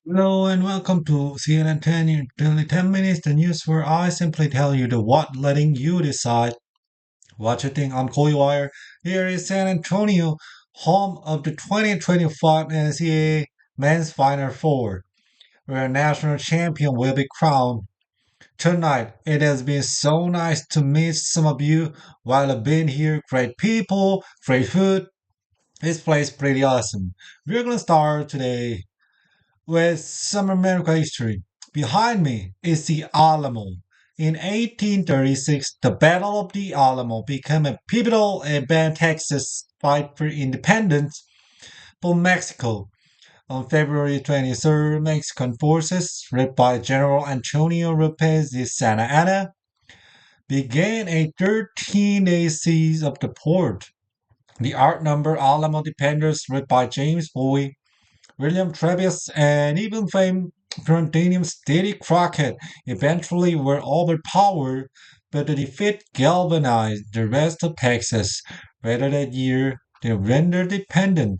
Hello and welcome to CNN 10 in only 10 minutes, the news where I simply tell you the what, letting you decide what you think. I'm Coy Wire. Here is San Antonio, home of the 2025 NCAA Men's Final Four, where a national champion will be crowned tonight. It has been so nice to meet some of you while I've been here. Great people, great food. This place pretty awesome. We're gonna start today with some American history. Behind me is the Alamo. In 1836, the Battle of the Alamo became a pivotal event in Texas fight for independence from Mexico. On February 23rd, Mexican forces, led by General Antonio Lopez de Santa Anna, began a 13-day siege of the port. The outnumbered Alamo defenders, led by James Bowie, William Travis, and even famed frontinian Davy Crockett eventually were overpowered, but the defeat galvanized the rest of Texas. Later that year, they rendered dependent.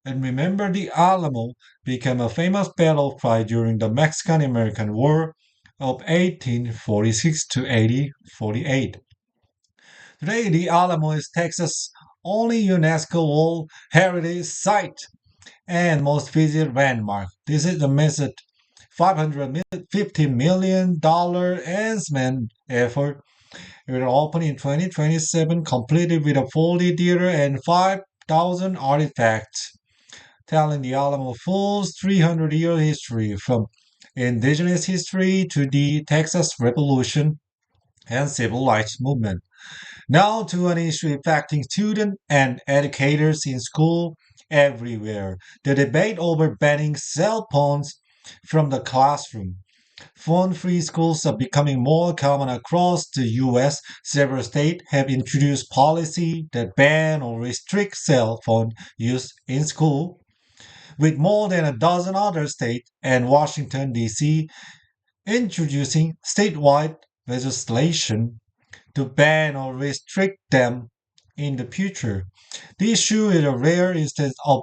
And remember, the Alamo became a famous battle cry during the Mexican-American War of 1846 to 1848. Today, the Alamo is Texas' only UNESCO World Heritage Site and most visited landmark. This is the massive $550 million Ansman effort. It will open in 2027, completed with a 4D theater and 5,000 artifacts, telling the Alamo Fools 300-year history from indigenous history to the Texas Revolution and civil rights movement. Now to an issue affecting students and educators in school everywhere. The debate over banning cell phones from the classroom. Phone-free schools are becoming more common across the US. Several states have introduced policy that ban or restrict cell phone use in school, with more than a dozen other states and Washington, D.C. introducing statewide legislation to ban or restrict them in the future. The issue is a rare instance of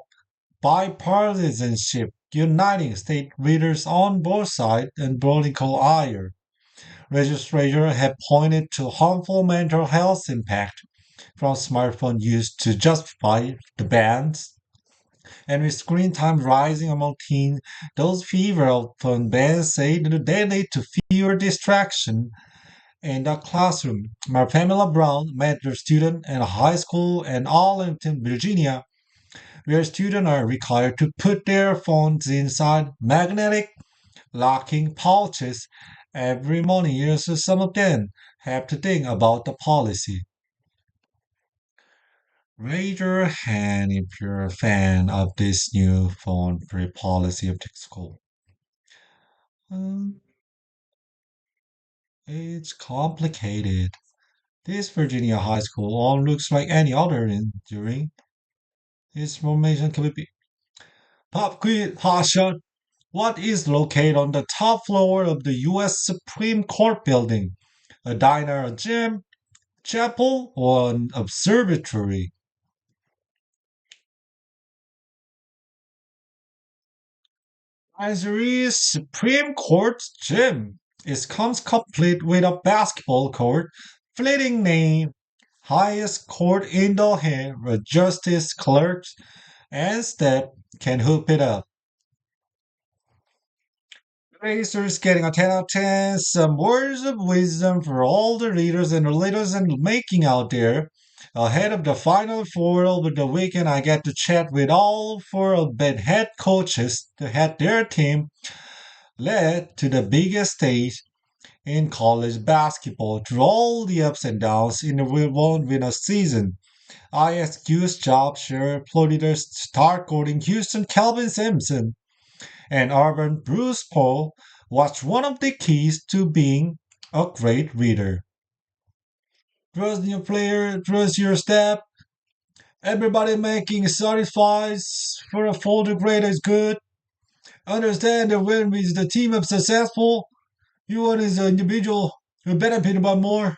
bipartisanship uniting state leaders on both sides and political ire. Legislators have pointed to harmful mental health impact from smartphone use to justify the bans. And with screen time rising among teens, those fever phone bans say that they lead to fewer distraction in the classroom. My Pamela Brown met her student in a high school in Arlington, Virginia, where students are required to put their phones inside magnetic locking pouches every morning. Yes, so some of them have to think about the policy. Raise your hand if you're a fan of this new phone-free policy of the school. Um, it's complicated. This Virginia high school all looks like any other in during its formation can be pop quiz Pasha. What is located on the top floor of the U.S. Supreme Court building? A diner, a gym, chapel, or an observatory? Answer is Supreme Court gym. It comes complete with a basketball court, fleeting name, highest court in the hand, where justice clerks and step can hoop it up. Racers getting a 10 out of 10. Some words of wisdom for all the readers and the leaders and making out there. Ahead of the Final Four over the weekend, I get to chat with all four of the head coaches to head their team led to the biggest stage in college basketball through all the ups and downs in the one winner season. ISQ's job share Florida's star courting Houston Calvin Simpson and Urban Bruce Paul was one of the keys to being a great reader. Trust your player, trust your step. Everybody making satisfies for a folder grade is good. Understand that when with the team of successful, you want as an individual you benefit by more.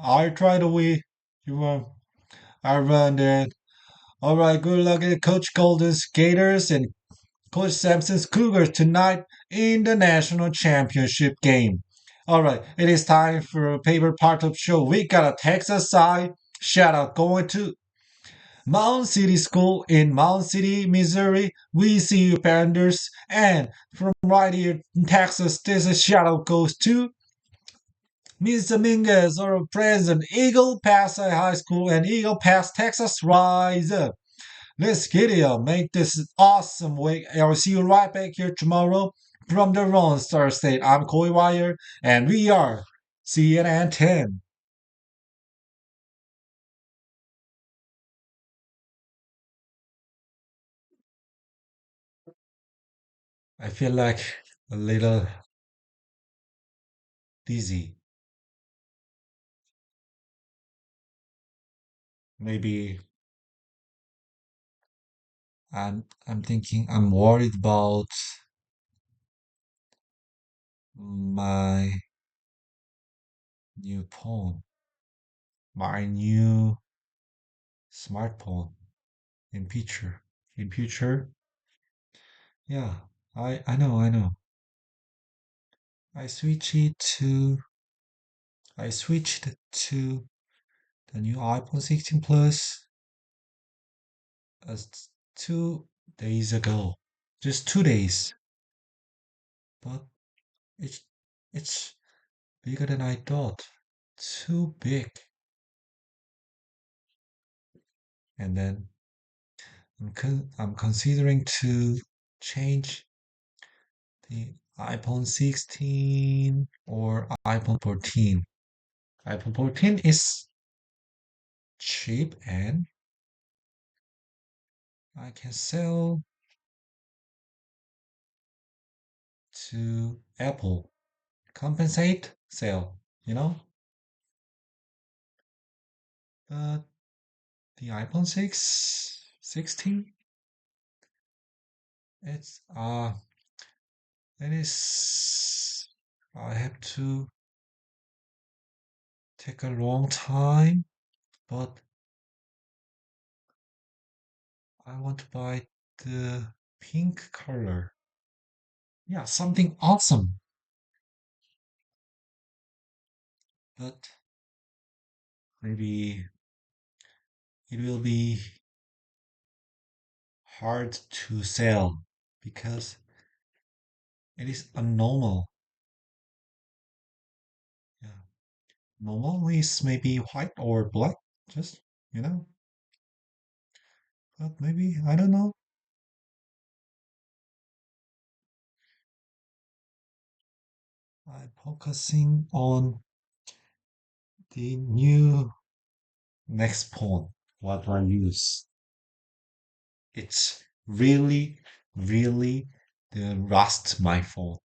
I try to we you want I run that. Alright, good luck at Coach Golden Skaters and Coach Sampson's Cougars tonight in the national championship game. All right, it is time for a paper part of show. We got a Texas side shout out going to Mound City School in Mound City, Missouri. We see you, Panthers. And from right here in Texas, this is shout out goes to Ms. Dominguez, our president, Eagle Pass High School and Eagle Pass, Texas. Rise up. Let's get it up. Make this an awesome week. I'll see you right back here tomorrow from the Lone Star State. I'm Coy Wire, and we are CNN 10. I feel like a little dizzy. Maybe I'm thinking I'm worried about my new phone, my new smartphone in future. In future, yeah, I know. I switch it to I switched to the new iPhone 16 Plus as 2 days ago. Just 2 days. But it's it's bigger than I thought. Too big. And then I'm considering to change the iPhone 16 or iPhone 14. iPhone 14 is cheap and I can sell to Apple. Compensate, sell, you know? But the iPhone 6, 16, it's it is I have to take a long time, but I want to buy the pink color. Yeah, something awesome. But maybe it will be hard to sell because it is a normal. Yeah. Normal is maybe white or black, just, you know. But maybe, I don't know. I'm focusing on the new next phone. What I use. It's really, really the rust my phone.